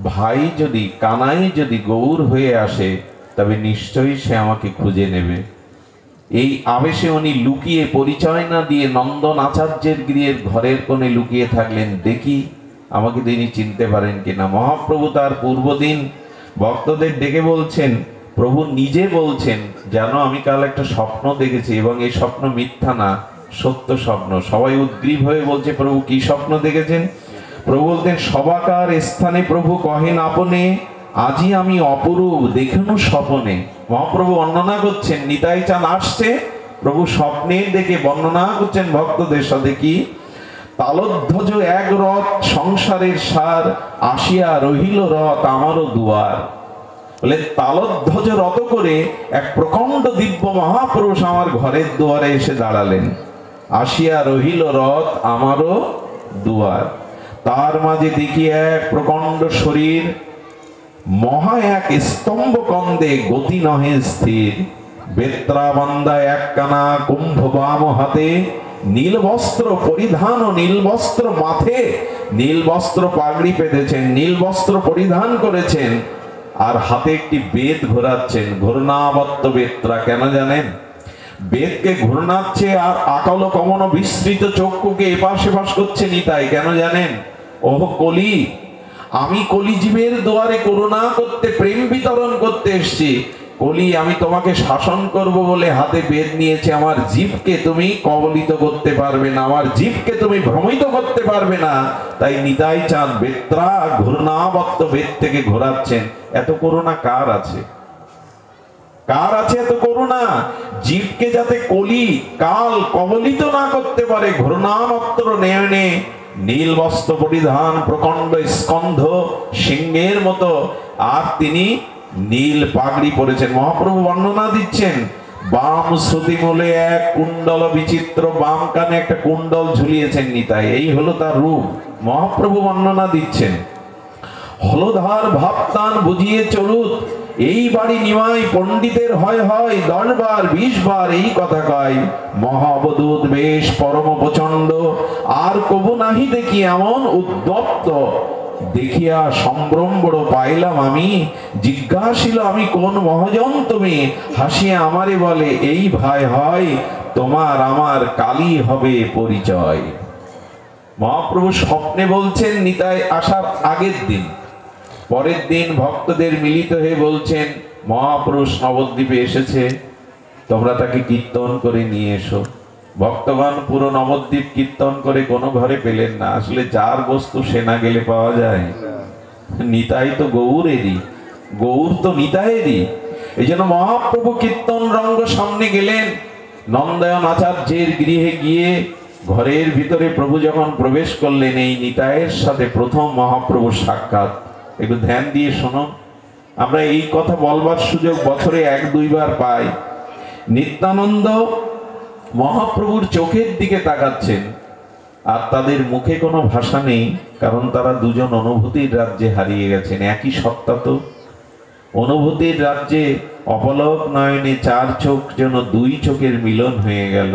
ভাই যদি, কানাই যদি গৌর হয়ে আসে তবে নিশ্চয়ই সে আমাকে খুঁজে নেবে। এই আবেশে উনি লুকিয়ে, পরিচয় না দিয়ে নন্দন আচার্যের গৃহের ঘরের কোণে লুকিয়ে থাকলেন, দেখি আমাকে তিনি চিনতে পারেন কিনা। মহাপ্রভু তার পূর্বদিন ভক্তদের ডেকে বলছেন, প্রভু নিজে বলছেন, জানো আমি কাল একটা স্বপ্ন দেখেছি এবং এই স্বপ্ন মিথ্যা না, সত্য স্বপ্ন। সবাই উদ্গ্রীব হয়ে বলছে, প্রভু কি স্বপ্ন দেখেছেন? প্রভু বলতেন, সবাকার স্থানে প্রভু কহেন আপনে, আজি আমি অপরূপ দেখেনু স্বপনে। মহাপ্রভু বর্ণনা করছেন, নিতাই চাঁদ আসছে, প্রভু স্বপ্নে দেখে বর্ণনা করছেন ভক্তদের সাথে কি, তালধ্বজ এক রথ সংসারের সার, আসিয়া রহিল রথ আমারও দুয়ার। বলে তালধ্বজ রথ করে এক প্রকাণ্ড দিব্য মহাপুরুষ আমার ঘরের দুয়ারে এসে দাঁড়ালেন। আসিয়া রহিল রথ আমারও দুয়ার। তার মাঝে দেখি এক প্রকাণ্ড শরীর, মহা এক স্তম্ভ কন্দে গতি নহে স্থির। বেত্রা বান্দা একখানা কুম্ভ বাম হাতে, নীল বস্ত্র পরিধান ও নীল বস্ত্র মাথে, নীল বস্ত্র পাগড়ি পেতেছেন, নীল বস্ত্র পরিধান করেছেন, আর হাতে একটি বেদ ঘোরাচ্ছেন, ঘূর্ণাবত্ত বেত্রা। কেন জানেন? বেদকে ঘূর্ণাচ্ছে আর আকাল কমন বিস্তৃত চক্ষুকে এপাশ সেপাশ করছে নিতাই। কেন জানেন? ওহ কলি, আমি কলি জীবের দুয়ারে করুণা করতে, প্রেম বিতরণ করতে এসেছি। কলি, আমি তোমাকে শাসন করব বলে হাতে বেদ নিয়েছে। আমার জীবকে তুমি কবলিত করতে পারবে না, আমার জীবকে তুমি ভ্রমিত করতে পারবে না। তাই নিতাই চাঁদ বেত্রা ঘূর্ণাবত্ত বেদ থেকে ঘোরাচ্ছেন। এত করুণা কার আছে? কার আছে এত করুণা? জীবকে যাতে কলি কাল কবলিত না করতে পারে, ঘূর্ণাবত্ত নেয়নে নীল বস্ত্র পরিধান, প্রকাণ্ড স্কন্ধ সিংহের মতো, আর তিনি নীল পাগড়ি পরেছেন। মহাপ্রভু বর্ণনা দিচ্ছেন, বাম শ্রুতি মূলে এক কুণ্ডল বিচিত্র, বাম কানে একটা কুণ্ডল ঝুলিয়েছেন নিতাই। এই হলো তার রূপ। মহাপ্রভু বর্ণনা দিচ্ছেন, হলধার ভাবতান বুঝিয়ে চলুত, এই বাড়ি নিমাই পণ্ডিতের হয় হয়, 10 বার 20 বার এই কথা কয়। মহাবদূত বেশ পরম প্রচন্ড, আর কবু নাহি দেখি এমন উদ্যপ্ত। দেখিয়া সম্ভ্রম বড় পাইলাম আমি, জিজ্ঞাসিল আমি কোন মহাজন তুমি। হাসিয়া আমারে বলে, এই ভাই হয়, তোমার আমার কালই হবে পরিচয়। মহাপ্রভু স্বপ্নে বলছেন নিতাই আসার আগের দিন। পরের দিন ভক্তদের মিলিত হয়ে বলছেন, মহাপুরুষ নবদ্বীপে এসেছে, তোমরা তাকে কীর্তন করে নিয়ে এসো। ভক্তগণ পুরো নবদ্বীপ কীর্তন করে কোনো ঘরে পেলেন না। আসলে যার বস্তু সে না গেলে পাওয়া যায়? নিতাই তো গৌরেরই, গৌর তো নিতাইয়েরই। এই জন্য মহাপ্রভু কীর্তন রঙ্গ সামনে গেলেন। নন্দায়ন আচার্যের গৃহে গিয়ে ঘরের ভিতরে প্রভু যখন প্রবেশ করলেন, এই নিতাইয়ের সাথে প্রথম মহাপ্রভুর সাক্ষাৎ। একটু ধ্যান দিয়ে শুনুন। আমরা এই কথা বলবার সুযোগ বছরে 1-2 বার পাই। নিত্যানন্দ মহাপ্রভুর চোখের দিকে তাকাচ্ছেন, আর তাদের মুখে কোনো ভাষা নেই, কারণ তারা দুজন অনুভূতির রাজ্যে হারিয়ে গেছেন। একই সত্তা তো। অনুভূতির রাজ্যে অপলক নয়নে 4 চোখ যেন 2 চোখের মিলন হয়ে গেল।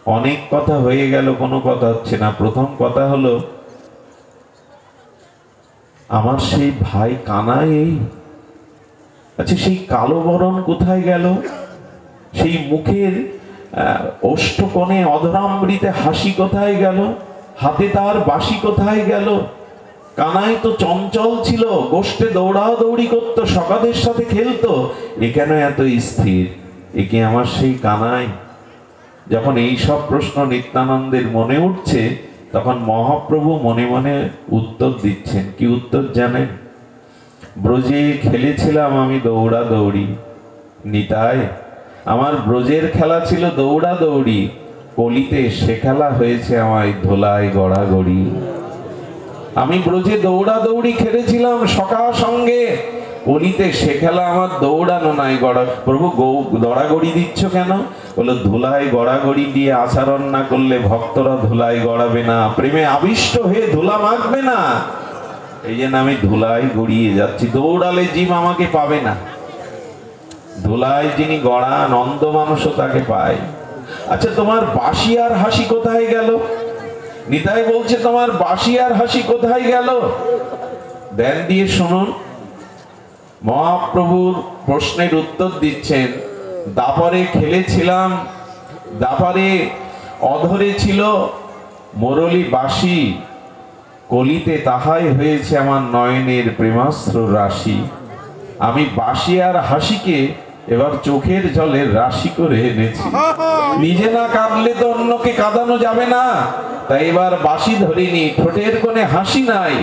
অনেক কথা হয়ে গেল, কোনো কথা হচ্ছে না। প্রথম কথা হলো, আমার সেই ভাই কানাই এই, আচ্ছা সেই কালো বরণ কোথায় গেল? সেই মুখের ওষ্ঠকোণে অধরামৃতে হাসি কোথায় গেল? হাতে তার বাঁশি কোথায় গেল? কানাই তো চঞ্চল ছিল, গোষ্ঠে দৌড়াদৌড়ি করতো, সকাদের সাথে খেলতো, এ কেন এত স্থির? একে আমার সেই কানাই? যখন এই সব প্রশ্ন নিত্যানন্দের মনে উঠছে, তখন মহাপ্রভু মনে মনে উত্তর দিচ্ছেন। কি উত্তর জানেন? ব্রজে খেলেছিলাম আমি দৌড়াদৌড়ি নিতাই, আমার ব্রজের খেলা ছিল দৌড়াদৌড়ি, কলিতে সে খেলা হয়েছে আমায় ধোলায় গড়াগড়ি। আমি ব্রজে দৌড়াদৌড়ি খেলেছিলাম সখা সঙ্গে, কলিতে সে খেলা আমার দৌড়ানো নাই গড়া। প্রভু গড়াগড়ি দিচ্ছ কেন? বলো, ধুলায় গড়াগড়ি দিয়ে আচরণ না করলে ভক্তরা ধুলায় গড়াবে না, প্রেমে আবিষ্ট হয়ে ধুলা মাখবে না। এই জন্য আমি ধুলায় গড়িয়ে যাচ্ছি, দৌড়ালে জীব আমাকে পাবে না। ধুলায় যিনি গড়ান অন্ধ মানুষও তাকে পায়। আচ্ছা, তোমার বাঁশি আর হাসি কোথায় গেল? নিতাই বলছে, তোমার বাঁশি আর হাসি কোথায় গেল? ধ্যান দিয়ে শুনুন, মহাপ্রভুর প্রশ্নের উত্তর দিচ্ছেন। দাপরে খেলেছিলাম, দাপরে অধরে ছিল মুরলী বাঁশি, কলিতে তাহাই হয়েছে আমার নয়নের প্রেমাস্ত্র রাশি। আমি বাঁশি আর হাসিকে এবার চোখের জলের রাশি করে এনেছি। নিজে না কাঁদলে তো অন্যকে কাঁদানো যাবে না, তাই এবার বাঁশি ধরিনি, ঠোঁটের কোণে হাসি নাই,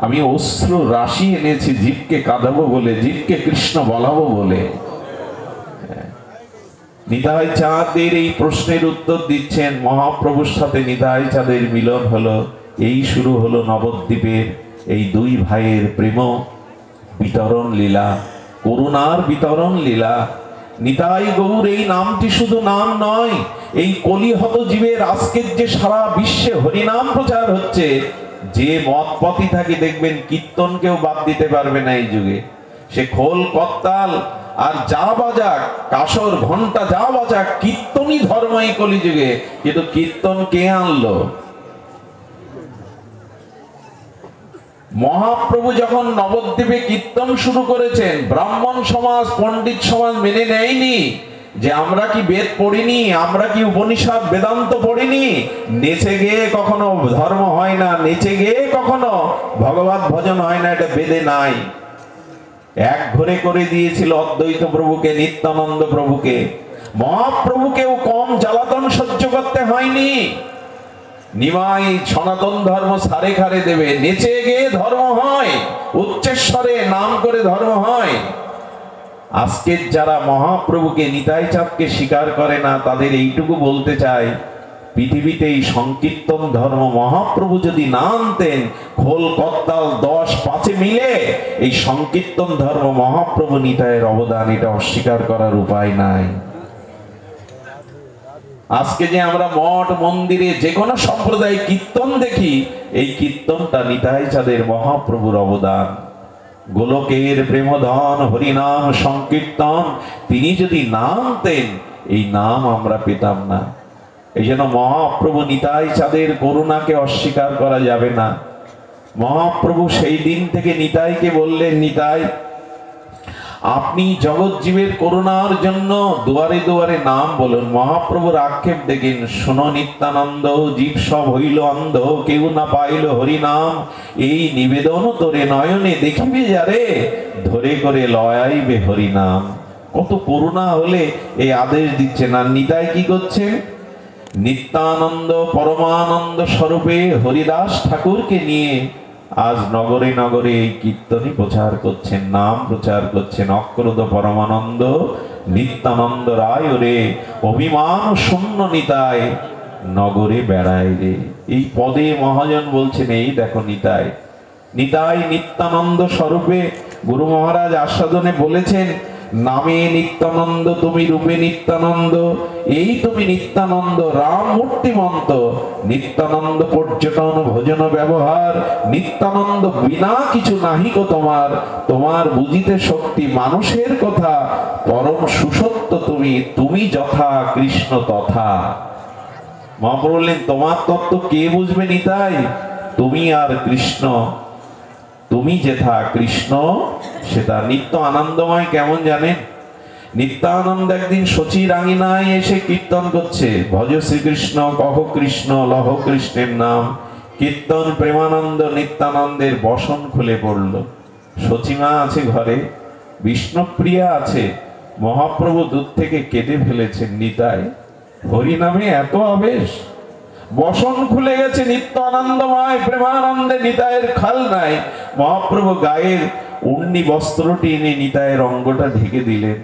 আমি অশ্রু রাশি এনেছি জীবকে কাঁদাবো বলে, জীবকে কৃষ্ণ বলাবো বলে। নিতাই চাঁদের এই প্রশ্নের উত্তর দিচ্ছেন। মহাপ্রভুর সাথে নিতাই চাঁদের মিলন হলো। এই শুরু হলো নবদ্বীপের এই দুই ভাইয়ের প্রেম বিতরণ লীলা, করুণার বিতরণ লীলা। নিতাই গৌর এই নামটি শুধু নাম নয়, এই কলিহত জীবের আজকের যে সারা বিশ্বে হরিনাম প্রচার হচ্ছে, যে মত পথই থাকে দেখবেন কীর্তনকেও বাদ দিতে পারবে না এই যুগে। সে খোল করতাল আর যা বাজাক, কাসর ঘন্টা যা বাজাক, কীর্তনই ধর্ম এই কলিযুগে। কিন্তু কীর্তন কে আনলো? মহাপ্রভু যখন নবদ্বীপে কীর্তন শুরু করেছেন, ব্রাহ্মণ সমাজ পণ্ডিত সমাজ মেনে নেয়নি যে আমরা কি বেদ পড়িনি, আমরা কি উপনিষদ বেদান্ত পড়িনি, নেচে গিয়ে কখনো ধর্ম হয় না, নেচে গিয়ে কখনো ভগবত ভজন হয় না, এটা বেদে নাই। এক ঘরে করে দিয়েছিল অদ্বৈত প্রভুকে, নিত্যানন্দ প্রভুকে। মহাপ্রভুকেও কম জ্বালাতন সহ্য করতে হয়নি। নিমাই সনাতন ধর্ম সারে খারে দেবে, নেচে গিয়ে ধর্ম হয়, উচ্চস্বরে নাম করে ধর্ম হয়। আজকের যারা মহাপ্রভুকে নিতাই চাঁদকে স্বীকার করে না, তাদের এইটুকু বলতে চাই, পৃথিবীতে এই সংকীর্তন ধর্ম মহাপ্রভু যদি না আনতেন, খোল করতাল 10-5 মিলে এই সংকীর্তন ধর্ম মহাপ্রভু নিতাইয়ের অবদান, এটা অস্বীকার করার উপায় নাই। আজকে যে আমরা মঠ মন্দিরে যে কোনো সম্প্রদায় কীর্তন দেখি, এই কীর্তনটা নিতাই চাঁদের মহাপ্রভুর অবদান। গোলকের প্রেমধন হরিনাম সংকীর্তন তিনি যদি না আনতেন, এই নাম আমরা পেতাম না। এই জন্য মহাপ্রভু নিতাই চাঁদের করুণাকে অস্বীকার করা যাবে না। মহাপ্রভু সেই দিন থেকে নিতাইকে বললেন, নিতাই আপনি জগৎ জীবের করুণার জন্য দুয়ারে দুয়ারে নাম বলুন। মহাপ্রভুর আক্ষেপ দেখেন, শোনো নিত্যানন্দ, জীব সব হইল অন্ধ, কেউ না পাইল হরিনাম, এই নিবেদন তোরে নয়নে দেখিবে যারে, ধরে করে লয়াইবে হরিনাম। কত করুণা হলে এই আদেশ দিচ্ছেন। আর নিতাই কি করছেন? নিত্যানন্দ পরমানন্দ স্বরূপে হরিদাস ঠাকুরকে নিয়ে আজ নগরে নগরে এই কীর্তনই প্রচার করছেন, নাম প্রচার করছেন। অক্রোধ পরমানন্দ নিত্যানন্দ রায় রে, অভিমান শূন্য নিতাই নগরে বেড়ায় রে। এই পদে মহাজন বলছেন, এই দেখো নিতাই, নিতাই নিত্যানন্দ স্বরূপে গুরু মহারাজ আস্বাদনে বলেছেন, নামে নিত্যানন্দ তুমি, রূপে নিত্যানন্দ, এই তুমি নিত্যানন্দ রাম মূর্তিমন্ত। নিত্যানন্দ পর্যটন ভোজন ব্যবহার, নিত্যানন্দ বিনা কিছু নাহিক তোমার, তোমার বুঝিতে শক্তি মানুষের কথা, পরম সুসত্য তুমি, তুমি যথা কৃষ্ণ তথা। মহাপ্রভু বললেন, তোমার তত্ত্ব কে বুঝবে নিতাই? তুমি আর কৃষ্ণ, তুমি যেথা কৃষ্ণ সেটা। নিত্য আনন্দময় কেমন জানেন? নিত্যানন্দ একদিন শচীর আঙিনায় এসে কীর্তন করছে, ভজ শ্রীকৃষ্ণ কহ কৃষ্ণ লহ কৃষ্ণের নাম। কীর্তন প্রেমানন্দ নিত্যানন্দের বসন খুলে পড়ল। সচিমা আছে ঘরে, বিষ্ণুপ্রিয়া আছে, মহাপ্রভু দূর থেকে কেঁদে ফেলেছেন, নিতাই হরি নামে এত আবেশ, বসন খুলে গেছে, নিত্য আনন্দময় প্রেমানন্দে নিতাইয়ের খাল নাই। মহাপ্রভু গায়ের উন্নি বস্ত্রটি এনে নিতাইয়ের অঙ্গটা ঢেকে দিলেন।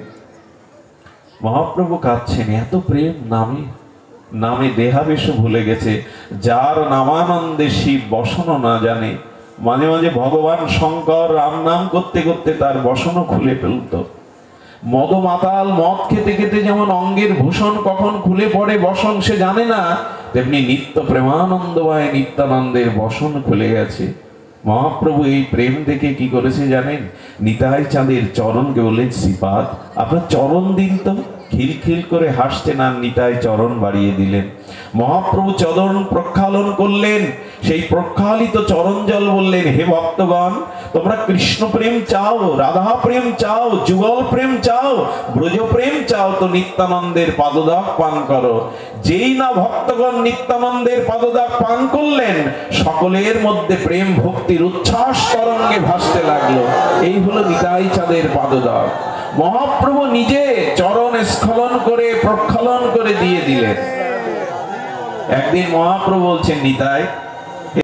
মহাপ্রভু কাঁদছেন, এত প্রেম নামে, নামে দেহাবেশ ভুলে গেছে। যার নামানন্দে শিব বসনও না জানে, মাঝে মাঝে ভগবান শঙ্কর রাম নাম করতে করতে তার বসনও খুলে ফেলত। মদ মাতাল মদ খেতে খেতে যেমন অঙ্গের ভূষণ কখন খুলে পড়ে বসন সে জানে না, তেমনি নিত্য প্রেমানন্দময় নিত্যানন্দের বসন খুলে গেছে। মহাপ্রভু এই প্রেম দেখে কি করেছে জানেন? নিতাই চাঁদের চরণকে বললেন, শ্রীপাদ আপনার চরণ দিন তো। খিলখিল করে হাসতেন আর নিতাই চরণ বাড়িয়ে দিলেন। মহাপ্রভু চরণ প্রক্ষালন করলেন, সেই প্রক্ষালিত চরণ জল বললেন, হে ভক্তগণ, তোমরা কৃষ্ণ প্রেম চাও, রাধা প্রেম চাও, যুগল প্রেম চাও, ব্রজ প্রেম চাও, তো নিত্যানন্দের পাদদাগ পান করো। যেই না ভক্তগণ নিত্যানন্দের পাদদাগ পান করলেন, সকলের মধ্যে প্রেম ভক্তির উচ্ছ্বাস তরঙ্গে ভাসতে লাগলো। এই হলো নিতাই চাঁদের পাদদাগ। মহাপ্রভু নিজে চরণ স্খলন করে প্রক্ষালন করে দিয়ে দিলেন। একদিন মহাপ্রভু বলছেন, নিতাই